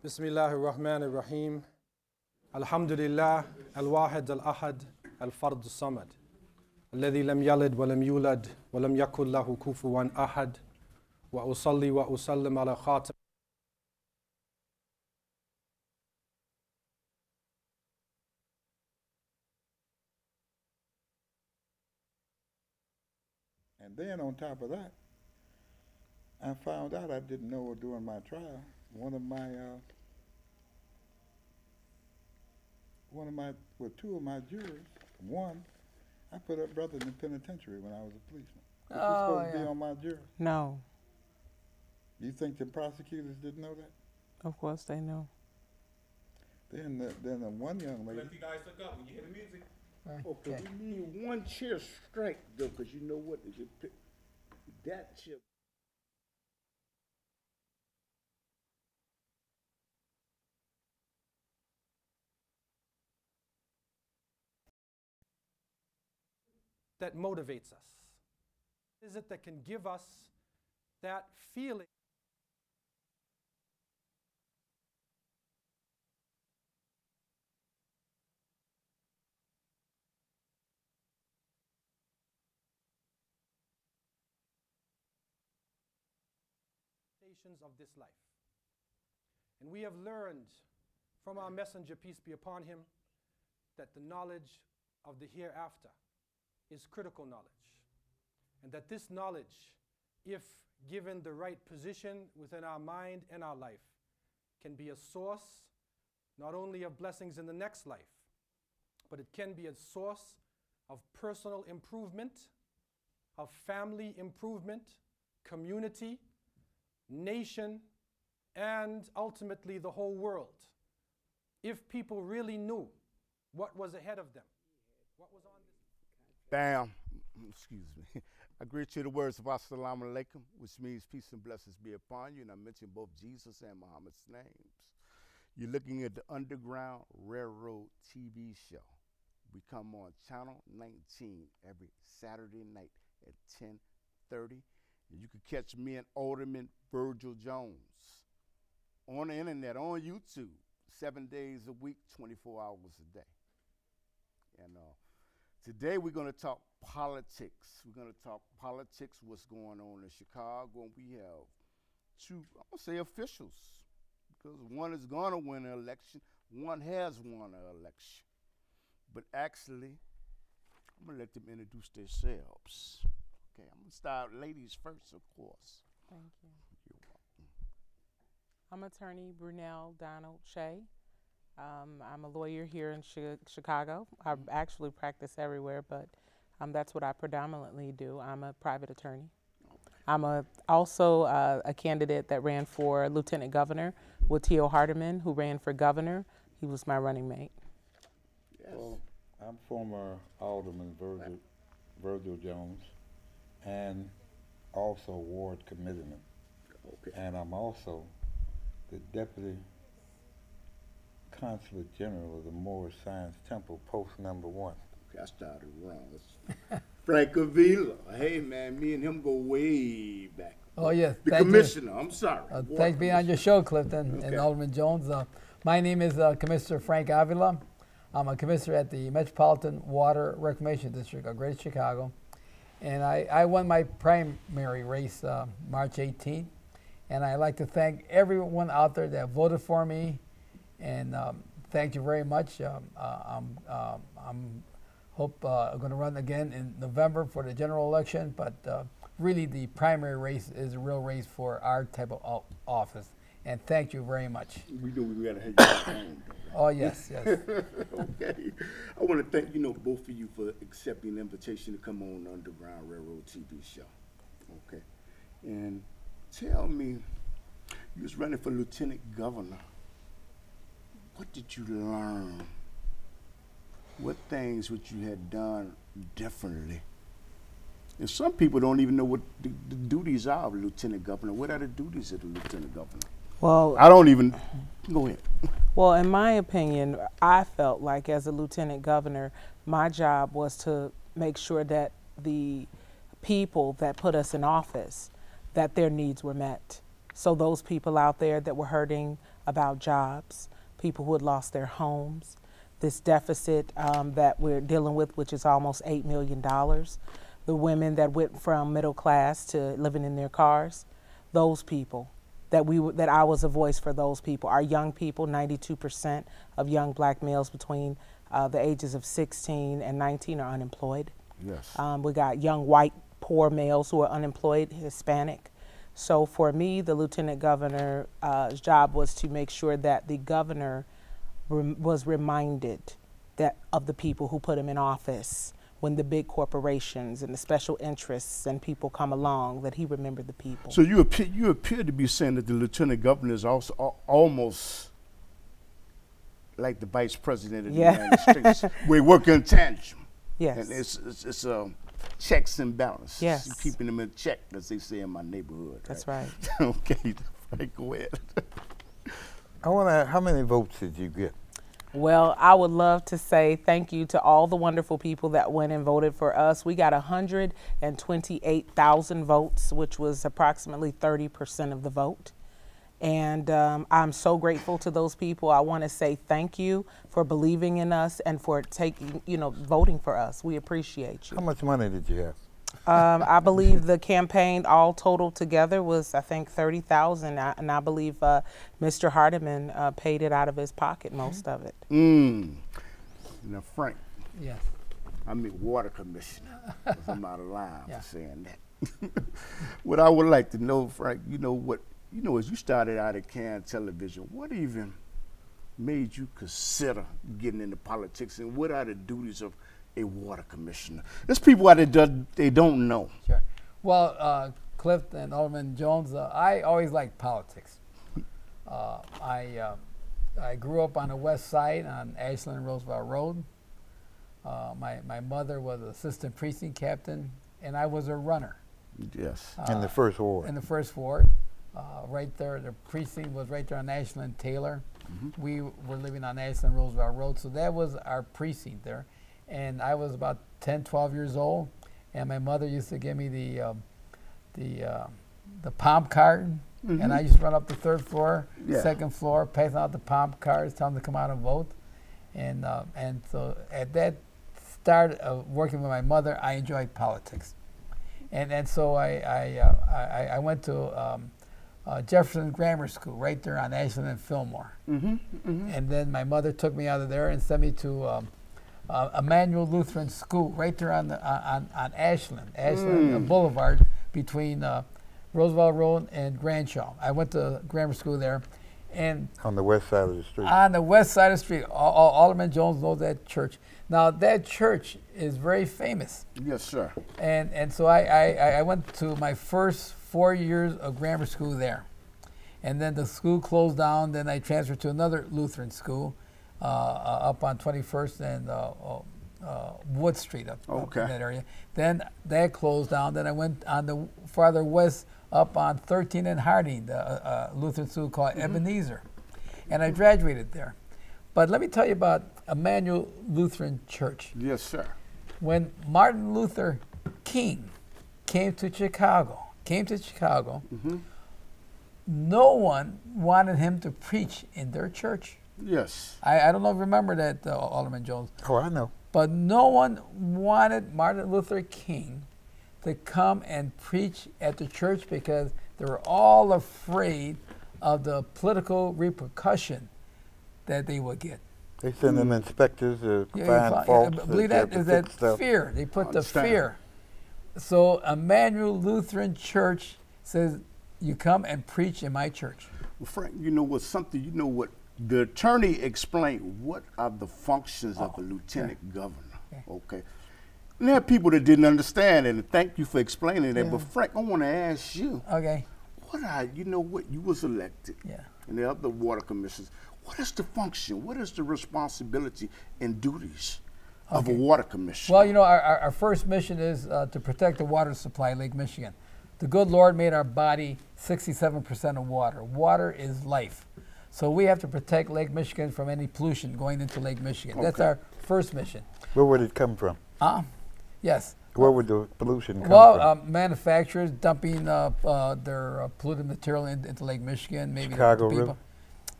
Bismillahir Rahmanir Rahim. Alhamdulillah, Al-Wahid Al-Ahad, Al-Fard Al-Samad. Alladhi lam yalid wa lam yulad wa lam yakul lahu kufuwan ahad. Wa usalli wa usallim ala khatam. And then on top of that, I found out I didn't know during my trial, two of my jurors, one, I put a brother in the penitentiary when I was a policeman. Was he supposed to be on my jury? No. You think the prosecutors didn't know that? Of course they know. Then the one young lady. Let you guys look up when you hear the music. Okay, we need one chair straight though, because you know what? That chair. That motivates us? Is it that can give us that feeling? Of this life. And we have learned from our messenger, peace be upon him, that the knowledge of the hereafter is critical knowledge. And that this knowledge, if given the right position within our mind and our life, can be a source not only of blessings in the next life, but it can be a source of personal improvement, of family improvement, community, nation, and ultimately the whole world, if people really knew what was ahead of them, what was on this. Bam. Excuse me. I greet you the words of Assalamu alaikum, which means peace and blessings be upon you, and I mention both Jesus and Muhammad's names. You're looking at the Underground Railroad TV show. We come on channel 19 every Saturday night at 10:30. You can catch me and Alderman Virgil Jones on the internet, on YouTube, 7 days a week, 24 hours a day. And today we're going to talk politics. We're going to talk politics, what's going on in Chicago. And we have two, I'm going to say officials, because one is going to win an election, one has won an election. But actually, I'm going to let them introduce themselves. Okay, I'm going to start ladies first, of course. Thank you. You're welcome. I'm attorney Brunel Donald-Kyei. I'm a lawyer here in Chicago. I actually practice everywhere, but that's what I predominantly do. I'm a private attorney. Okay. I'm also a candidate that ran for lieutenant governor with T.O. Hardeman, who ran for governor. He was my running mate. Yes. Well, I'm former Alderman Virgil Jones, and also ward committeeman. Okay. And I'm also the deputy consulate general of the Moorish Science Temple, post number 1. Okay, I started wrong. Frank Avila. Hey man, me and him go way back. Oh yes, the commissioner. I'm sorry. Thanks for being on your show, Clifton, and Alderman Jones. My name is Commissioner Frank Avila. I'm a commissioner at the Metropolitan Water Reclamation District of Greater Chicago. And I won my primary race March 18th. And I'd like to thank everyone out there that voted for me. And thank you very much. I'm going to run again in November for the general election. But really, the primary race is a real race for our type of office. And thank you very much. We know we got to have you on. Oh, yes, yes. Okay. I want to thank, both of you for accepting the invitation to come on the Underground Railroad TV show. Okay. And tell me, you was running for lieutenant governor. What did you learn? What things which you had done differently? And some people don't even know what the duties are of a lieutenant governor. What are the duties of the lieutenant governor? Well, I don't even, go ahead. Well, in my opinion, I felt like as a lieutenant governor, my job was to make sure that the people that put us in office, that their needs were met. So those people out there that were hurting about jobs, people who had lost their homes, this deficit that we're dealing with, which is almost $8 million, the women that went from middle class to living in their cars, those people, that I was a voice for those people. Our young people, 92% of young black males between the ages of 16 and 19 are unemployed. Yes. We got young white poor males who are unemployed, Hispanic. So for me, the lieutenant governor's job was to make sure that the governor was reminded that of the people who put him in office when the big corporations and the special interests and people come along, that he remembered the people. So you appear to be saying that the lieutenant governor is also almost like the vice president of the United States. We work in tandem. Yes. And it's checks and balance. Yes. You're keeping them in check, as they say in my neighborhood. That's right. Okay, go ahead. I want to. How many votes did you get? Well, I would love to say thank you to all the wonderful people that went and voted for us. We got 128,000 votes, which was approximately 30% of the vote. And I'm so grateful to those people. I want to say thank you for believing in us and for voting for us. We appreciate you. How much money did you have? I believe the campaign all total together was, I think, $30,000, and I believe Mr. Hardiman paid it out of his pocket, most of it. Now, Frank. Yes. I'm the water commissioner. I'm out of line for saying that. What I would like to know, Frank, as you started out at Can Television, what even made you consider getting into politics, and what are the duties of a water commissioner? There's people out there they don't know. Sure. Well, Cliff and Alderman Jones, I always liked politics. I grew up on the west side on Ashland and Roosevelt Road. My mother was assistant precinct captain, and I was a runner. Yes. In the first ward. In the first ward. Right there, the precinct was right there on Ashland and Taylor. We were living on Ashland and Roosevelt Road, so that was our precinct there. And I was about 10, 12 years old, and my mother used to give me the pomp card, and I used to run up the third floor, second floor, passing out the pomp cards, telling them to come out and vote. And so at that start of working with my mother, I enjoyed politics. And so I went to Jefferson Grammar School right there on Ashland and Fillmore. And then my mother took me out of there and sent me to Emmanuel Lutheran School right there on Ashland Boulevard between Roosevelt Road and Granshaw. I went to grammar school there. And on the west side of the street. On the west side of the street. Alderman Jones knows that church. Now, that church is very famous. Yes, sir. And so I went to my first 4 years of grammar school there. And then the school closed down. Then I transferred to another Lutheran school up on 21st and Wood Street up in that area. Then that closed down. Then I went on the farther west up on 13th and Harding, the Lutheran school called Ebenezer. And I graduated there. But let me tell you about Emmanuel Lutheran Church. Yes, sir. When Martin Luther King came to Chicago, no one wanted him to preach in their church. Yes. I don't know if you remember that, Alderman Jones. Oh, I know. But no one wanted Martin Luther King to come and preach at the church because they were all afraid of the political repercussion that they would get. They send them inspectors to find faults. I believe that is that fear. They put the fear. So Emmanuel Lutheran Church says, you come and preach in my church. Well, Frank, what the attorney explained, what are the functions of a lieutenant governor? Okay. And there are people that didn't understand, and thank you for explaining that. But Frank, I want to ask you. Okay. You was elected. Yeah. And the other water commissioners. What is the function? What is the responsibility and duties of a water commissioner? Well, our first mission is to protect the water supply in Lake Michigan. The good Lord made our body 67% of water. Water is life. So we have to protect Lake Michigan from any pollution going into Lake Michigan. That's our first mission. Where would it come from? Yes. Where would the pollution come from? Well, manufacturers dumping their polluted material into Lake Michigan. Maybe Chicago River?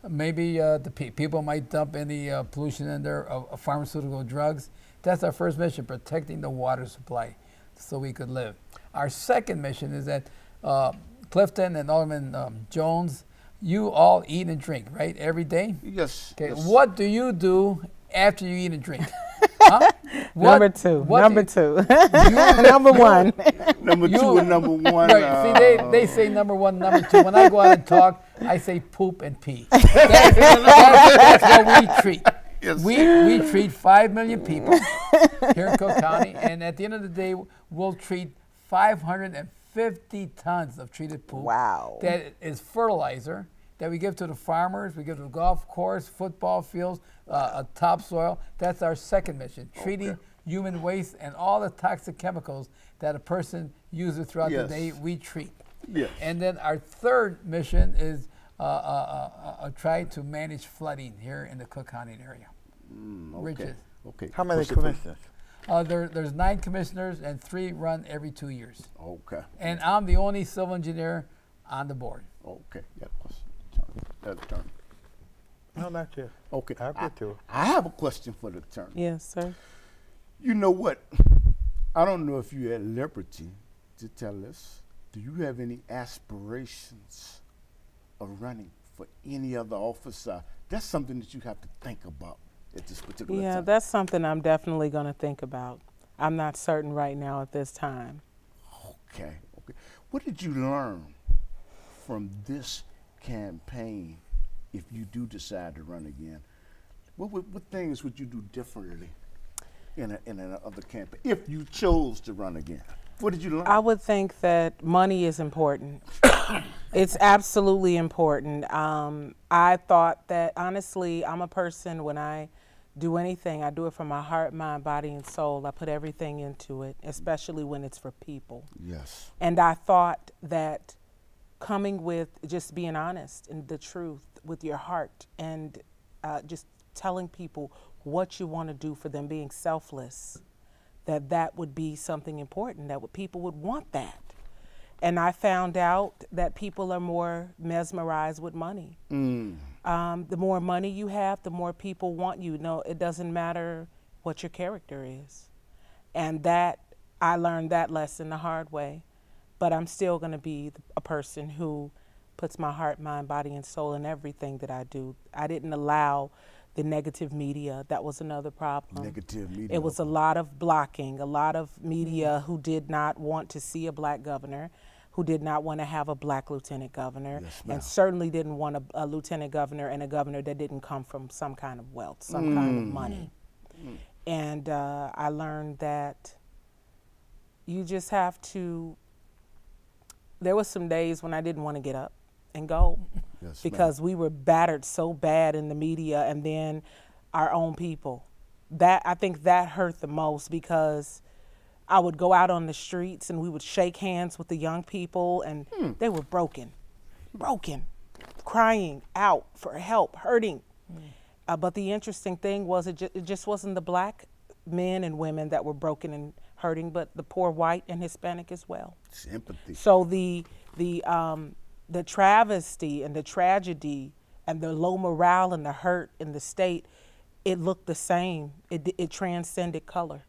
maybe the people might dump any pollution in there of pharmaceutical drugs. That's our first mission, protecting the water supply so we could live. Our second mission is that Clifton and Alderman Jones, you all eat and drink, right, every day? Yes. Okay. Yes. What do you do after you eat and drink? Huh? Number two. Number one. Number two and number one. Right. See, they say number one, number two. When I go out and talk, I say poop and pee. That's what we treat. Yes. We treat 5 million people here in Cook County, and at the end of the day, we'll treat 550 tons of treated poop. Wow. That is fertilizer that we give to the farmers, we give to the golf course, football fields, topsoil. That's our second mission, treating human waste and all the toxic chemicals that a person uses throughout the day, we treat. Yes. And then our third mission is try to manage flooding here in the Cook County area. Ridges. Okay. How many commissioners? There's 9 commissioners and 3 run every 2 years. Okay. And I'm the only civil engineer on the board. Okay. Yeah. That's turn. No, not yet. Okay. I'll get to it. I have a question for the attorney. Yes, sir. You know what? I don't know if you're at liberty to tell us, do you have any aspirations of running for any other office? That's something that you have to think about at this particular time. Yeah, that's something I'm definitely going to think about. I'm not certain right now at this time. Okay. What did you learn from this campaign if you do decide to run again? What things would you do differently in another campaign if you chose to run again? What did you learn? I would think that money is important. It's absolutely important. I thought that, honestly, I'm a person, when I do anything, I do it from my heart, mind, body, and soul. I put everything into it, especially when it's for people. Yes. And I thought that coming with just being honest and the truth with your heart, and just telling people what you want to do for them, being selfless, that would be something important, that people would want that. And I found out that people are more mesmerized with money. The more money you have, the more people want you. No, it doesn't matter what your character is. And that, I learned that lesson the hard way. But I'm still going to be a person who puts my heart, mind, body, and soul in everything that I do. I didn't allow the negative media. That was another problem. Negative media. It was a lot of blocking, a lot of media who did not want to see a black governor, who did not want to have a black lieutenant governor, and certainly didn't want a lieutenant governor and a governor that didn't come from some kind of wealth, some kind of money. And I learned that you just have to, there were some days when I didn't want to get up and go, because we were battered so bad in the media, and then our own people. I think that hurt the most, because I would go out on the streets and we would shake hands with the young people, and they were broken, crying out for help, hurting. But the interesting thing was it just wasn't the black men and women that were broken and hurting, but the poor white and Hispanic as well. Sympathy. So the travesty and the tragedy and the low morale and the hurt in the state, it looked the same. It transcended color.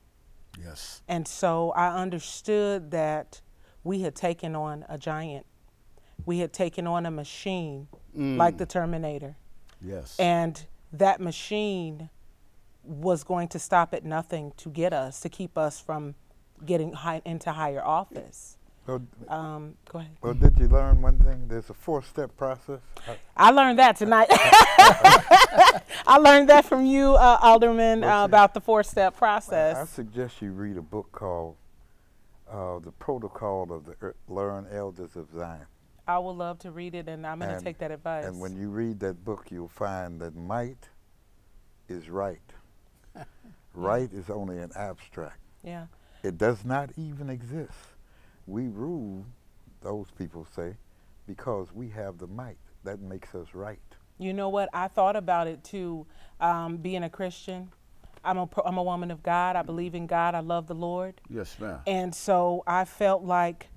Yes. And so I understood that we had taken on a giant. We had taken on a machine like the Terminator. Yes. And that machine was going to stop at nothing to get us, to keep us from getting into higher office. Well, go ahead. Well, did you learn one thing? There's a 4-step process. I learned that tonight. I learned that from you, Alderman, about the 4-step process. I suggest you read a book called The Protocol of the Learned Elders of Zion. I would love to read it, and I'm going to take that advice. And when you read that book, you'll find that might is right. Right is only an abstract. Yeah. It does not even exist. We rule, those people say, because we have the might. That makes us right. You know what? I thought about it too, being a Christian. I'm a woman of God. I believe in God. I love the Lord. Yes, ma'am. And so I felt like,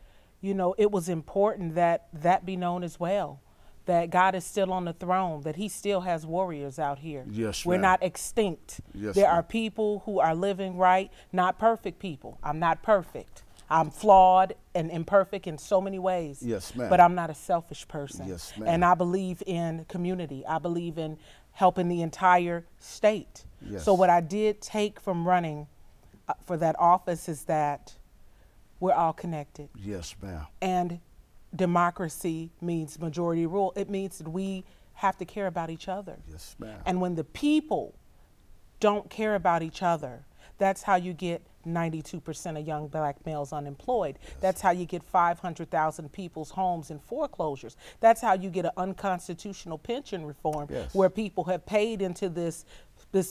you know, it was important that that be known as well, that God is still on the throne, that he still has warriors out here. Yes, We're ma'am. not extinct. Yes, there ma'am. are people who are living right, not perfect people. I'm not perfect. I'm flawed and imperfect in so many ways. Yes, ma'am. But I'm not a selfish person. Yes, ma'am. And I believe in community. I believe in helping the entire state. Yes. So what I did take from running for that office is that we're all connected. Yes, ma'am. And democracy means majority rule. It means that we have to care about each other. Yes, ma'am. And when the people don't care about each other, that's how you get 92% of young black males unemployed. Yes. That's how you get 500,000 people's homes in foreclosures. That's how you get an unconstitutional pension reform, yes. where people have paid into this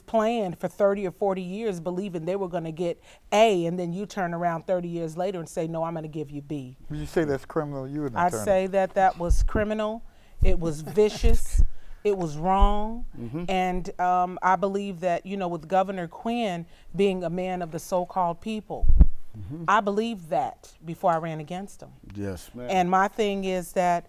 plan for 30 or 40 years believing they were going to get A, and then you turn around 30 years later and say, no, I'm going to give you B. Would you say that's criminal? You an I'd attorney. say that was criminal. It was vicious. It was wrong. And I believe that, you know, with Governor Quinn being a man of the so-called people, I believed that before I ran against him. Yes, ma'am. And my thing is that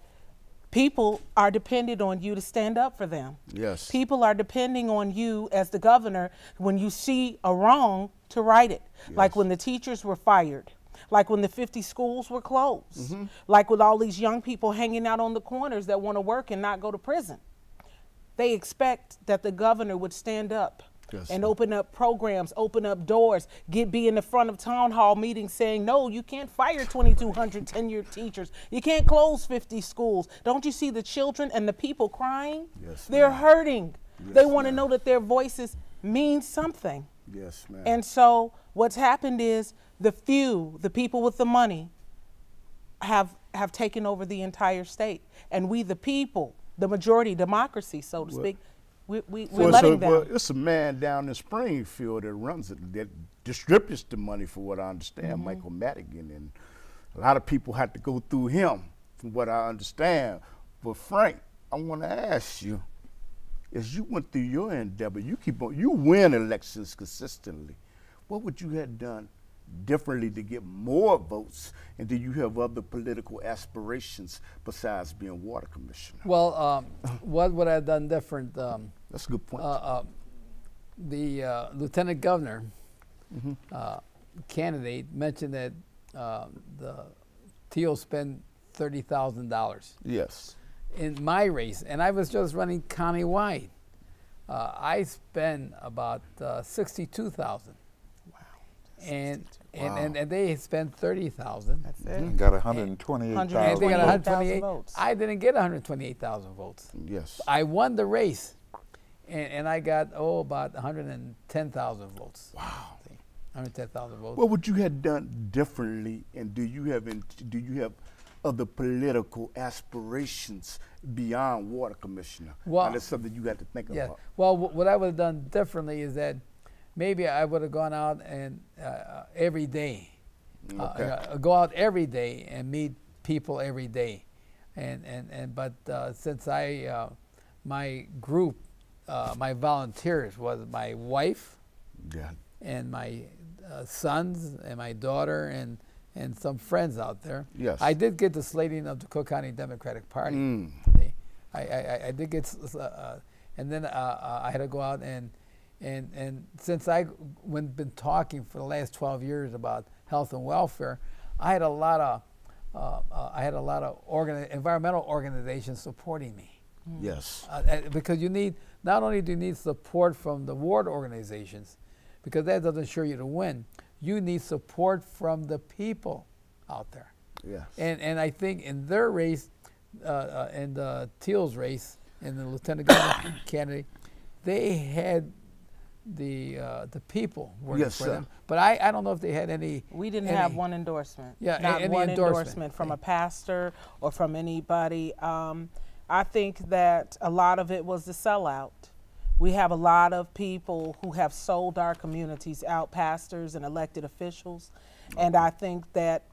people are dependent on you to stand up for them. Yes. People are depending on you as the governor when you see a wrong to right it. Yes. Like when the teachers were fired. Like when the 50 schools were closed. Like with all these young people hanging out on the corners that want to work and not go to prison. They expect that the governor would stand up Yes, and ma'am. open up programs, open up doors, be in the front of town hall meetings saying, no, you can't fire 2,200 tenured teachers. You can't close 50 schools. Don't you see the children and the people crying? Yes, They're ma'am. hurting. Yes, They want to ma'am. know that their voices mean something. Yes, ma'am. And so what's happened is the few, the people with the money, have taken over the entire state. And we, the people, the majority democracy, so to speak, we're letting them. Well, it's a man down in Springfield that runs it, that distributes the money, for what I understand, Michael Madigan, and a lot of people have to go through him, from what I understand. But Frank, I want to ask you, as you went through your endeavor, you win elections consistently. What would you have done differently to get more votes, and do you have other political aspirations besides being water commissioner? Well, what would I have done different? That's a good point. The lieutenant governor candidate mentioned that the TO spent $30,000 Yes. in my race, and I was just running countywide. I spent about $62,000. And they spent 30,000. That's it. Got 128,000. And they got 128. votes. I didn't get 128,000 votes. Yes. I won the race, and I got about 110,000 votes. Wow. 110,000 votes. What would you have done differently, and do you have other political aspirations beyond water commissioner? Well, and that's something you got to think Yeah. about. Well, what I would have done differently is that maybe I would have gone out and every day, go out every day and meet people every day, but since my group, my volunteers was my wife, Yeah. and my sons and my daughter and some friends out there. Yes. I did get the slating of the Cook County Democratic Party. Mm. I did get, and then I had to go out and since I've been talking for the last 12 years about health and welfare, I had a lot of environmental organizations supporting me. Yes. Because you need, not only do you need support from the ward organizations, because that doesn't assure you to win, you need support from the people out there. Yes. And I think in their race, in the Teal's race, in the lieutenant governor candidate, they had the people working Yes, for sir. them. But I don't know if they had any. We didn't have one endorsement. Yeah, not any one endorsement. from a pastor or from anybody. I think that a lot of it was the sellout. We have a lot of people who have sold our communities out, pastors and elected officials, and I think that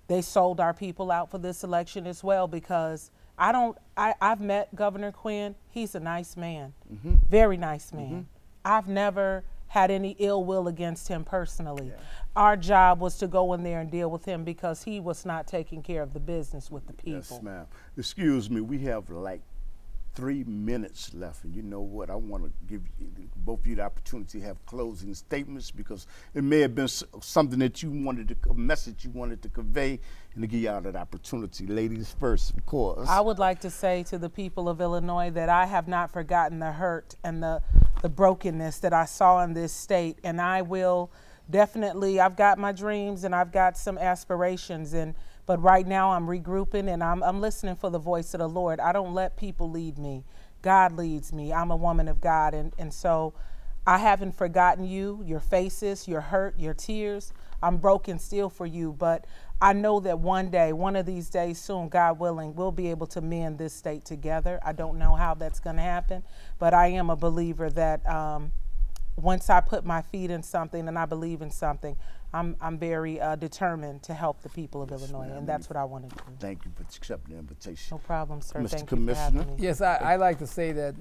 they sold our people out for this election as well, because I've met Governor Quinn. He's a nice man, very nice man. I've never had any ill will against him personally. Our job was to go in there and deal with him because he was not taking care of the business with the people. Yes, ma'am. Excuse me, we have like 3 minutes left, and you know what? I want to give both of you the opportunity to have closing statements, because it may have been something that you wanted to, a message you wanted to convey, and to give y'all that opportunity. Ladies first, of course. I would like to say to the people of Illinois that I have not forgotten the hurt and the brokenness that I saw in this state, and I will definitely, I've got my dreams and I've got some aspirations, but right now I'm regrouping and I'm listening for the voice of the Lord. I don't let people lead me. God leads me. I'm a woman of God. And so I haven't forgotten you, your faces, your hurt, your tears. I'm broken still for you. But I know that one day, one of these days soon, God willing, we'll be able to mend this state together. I don't know how that's going to happen, but I am a believer that once I put my feet in something and I believe in something, I'm very determined to help the people of Illinois, and that's what I want to do. Thank you for accepting the invitation. No problem, sir. Mr. Thank Commissioner? you for having me. Yes, I like to say that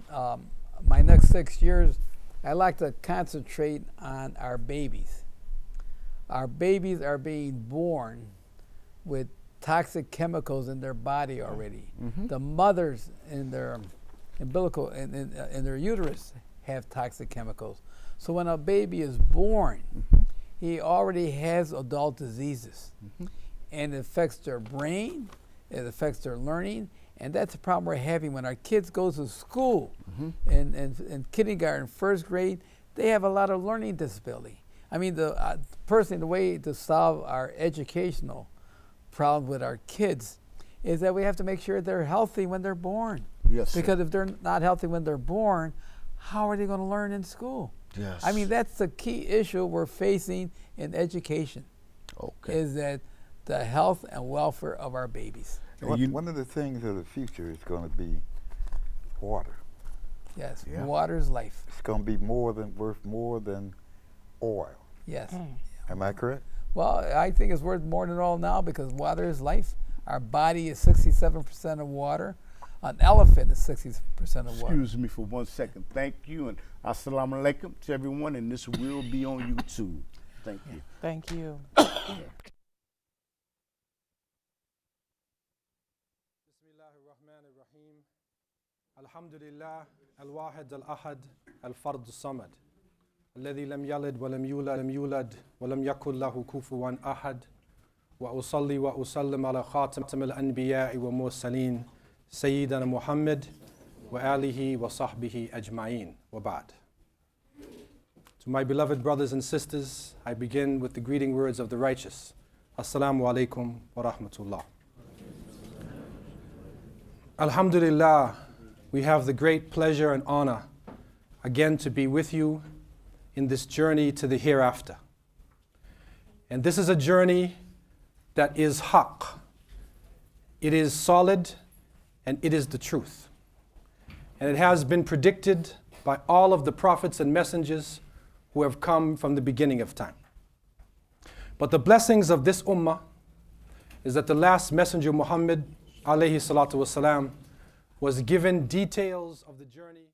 my next 6 years, I like to concentrate on our babies. Our babies are being born with toxic chemicals in their body already. The mothers in their umbilical, in their uterus have toxic chemicals. So when a baby is born, he already has adult diseases. And it affects their brain, it affects their learning, and that's the problem we're having when our kids go to school. In kindergarten, first grade, they have a lot of learning disability. I mean, personally, the way to solve our educational problem with our kids is that we have to make sure they're healthy when they're born. Yes, because if they're not healthy when they're born, how are they going to learn in school? Yes. I mean, that's the key issue we're facing in education. Okay. Is that the health and welfare of our babies. One of the things of the future is going to be water. Yes, water is life. It's going to be worth more than oil. Yes. Am I correct? Well, I think it's worth more than oil now because water is life. Our body is 67% of water. An elephant is 60% of water. Excuse me for 1 second. Thank you, and assalamu alaikum to everyone, and this will be on YouTube. Thank you. Thank you. Bismillahirrahmanirrahim. Alhamdulillah, al-wahid al-ahad, al-fard al-samad. الذي لم يلد ولم يولد ولم يكن له كفوا أحد وأصلي وأسلم على خاتم الأنبياء والمرسلين سيدنا محمد وآله وصحبه أجمعين وبعد. To my beloved brothers and sisters, I begin with the greeting words of the righteous. Assalamu alaikum wa rahmatullah. Alhamdulillah, we have the great pleasure and honor again to be with you in this journey to the hereafter. And this is a journey that is haqq. It is solid and it is the truth. And it has been predicted by all of the prophets and messengers who have come from the beginning of time. But the blessings of this ummah is that the last messenger, Muhammad alayhi salatu wasalam, was given details of the journey